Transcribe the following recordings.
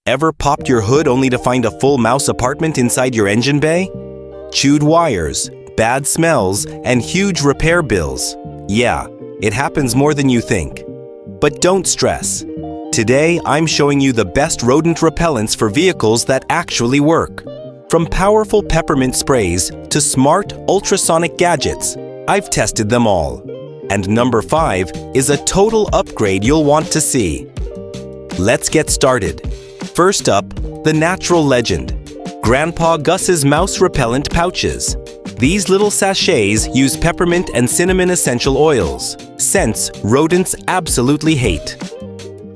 Ever popped your hood only to find a full mouse apartment inside your engine bay? Chewed wires, bad smells, and huge repair bills. Yeah, it happens more than you think. But don't stress. Today, I'm showing you the best rodent repellents for vehicles that actually work. From powerful peppermint sprays to smart ultrasonic gadgets, I've tested them all. And number 5 is a total upgrade you'll want to see. Let's get started. First up, the natural legend, Grandpa Gus's mouse repellent pouches. These little sachets use peppermint and cinnamon essential oils, scents rodents absolutely hate.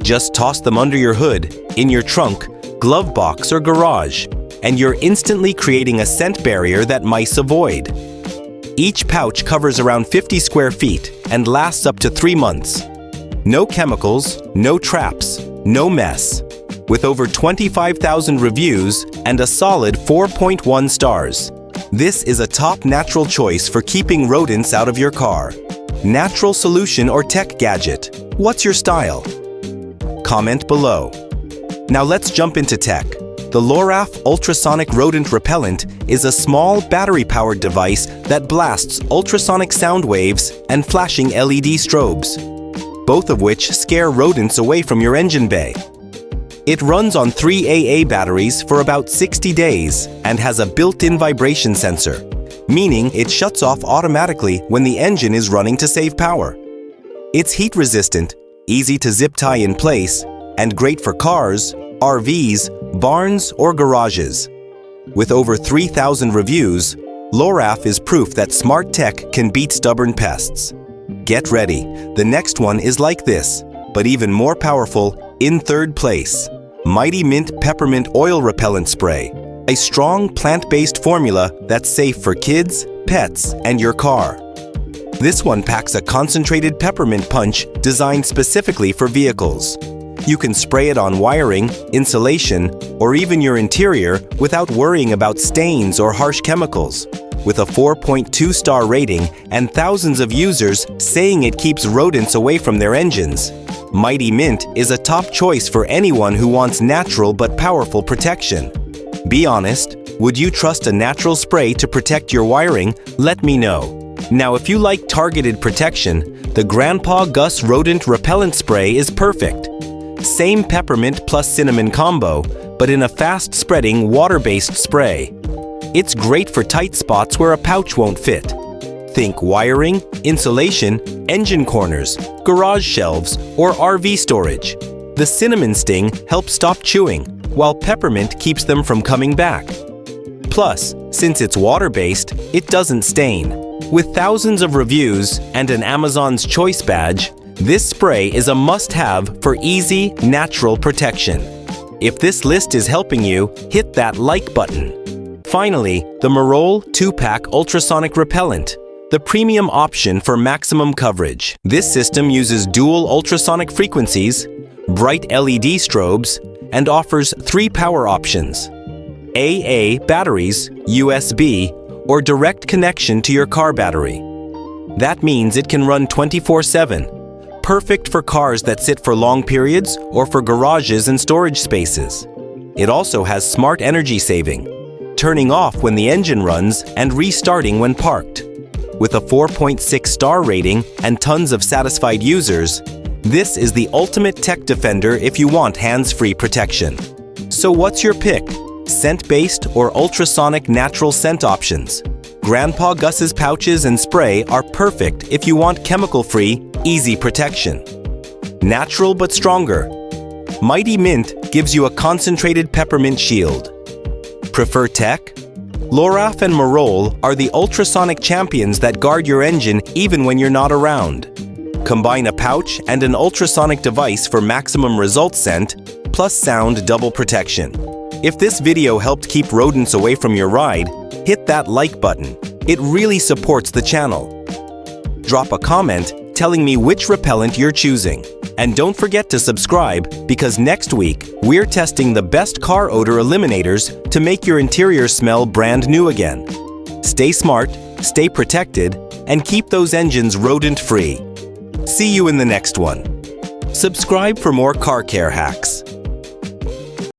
Just toss them under your hood, in your trunk, glove box, or garage, and you're instantly creating a scent barrier that mice avoid. Each pouch covers around 50 square feet and lasts up to 3 months. No chemicals, no traps, no mess. With over 25,000 reviews and a solid 4.1 stars. This is a top natural choice for keeping rodents out of your car. Natural solution or tech gadget? What's your style? Comment below. Now let's jump into tech. The Loraf Ultrasonic Rodent Repellent is a small battery-powered device that blasts ultrasonic sound waves and flashing LED strobes, both of which scare rodents away from your engine bay. It runs on 3 AA batteries for about 60 days and has a built-in vibration sensor, meaning it shuts off automatically when the engine is running to save power. It's heat-resistant, easy to zip tie in place, and great for cars, RVs, barns, or garages. With over 3,000 reviews, Loraf is proof that smart tech can beat stubborn pests. Get ready, the next one is like this, but even more powerful. In third place, Mighty Mint Peppermint Oil Repellent Spray, a strong plant-based formula that's safe for kids, pets, and your car. This one packs a concentrated peppermint punch designed specifically for vehicles. You can spray it on wiring, insulation, or even your interior without worrying about stains or harsh chemicals. With a 4.2-star rating and thousands of users saying it keeps rodents away from their engines, Mighty Mint is a top choice for anyone who wants natural but powerful protection. Be honest, would you trust a natural spray to protect your wiring? Let me know. Now, if you like targeted protection, the Grandpa Gus Rodent Repellent Spray is perfect. Same peppermint plus cinnamon combo, but in a fast-spreading water-based spray. It's great for tight spots where a pouch won't fit. Think wiring, insulation, engine corners, garage shelves, or RV storage. The cinnamon sting helps stop chewing, while peppermint keeps them from coming back. Plus, since it's water-based, it doesn't stain. With thousands of reviews and an Amazon's Choice badge, this spray is a must-have for easy, natural protection. If this list is helping you, hit that like button. Finally, the Merol 2-pack Ultrasonic Repellent, the premium option for maximum coverage. This system uses dual ultrasonic frequencies, bright LED strobes, and offers 3 power options: AA batteries, USB, or direct connection to your car battery. That means it can run 24/7. Perfect for cars that sit for long periods or for garages and storage spaces. It also has smart energy saving, turning off when the engine runs and restarting when parked. With a 4.6-star rating and tons of satisfied users, this is the ultimate tech defender if you want hands-free protection. So what's your pick? Scent-based or ultrasonic natural scent options? Grandpa Gus's pouches and spray are perfect if you want chemical-free, easy protection. Natural but stronger. Mighty Mint gives you a concentrated peppermint shield. Prefer tech? Loraf and Merol are the ultrasonic champions that guard your engine even when you're not around. Combine a pouch and an ultrasonic device for maximum result scent, plus sound double protection. If this video helped keep rodents away from your ride, hit that like button. It really supports the channel. Drop a comment telling me which repellent you're choosing. And don't forget to subscribe, because next week we're testing the best car odor eliminators to make your interior smell brand new again. Stay smart, stay protected, and keep those engines rodent-free. See you in the next one. Subscribe for more car care hacks.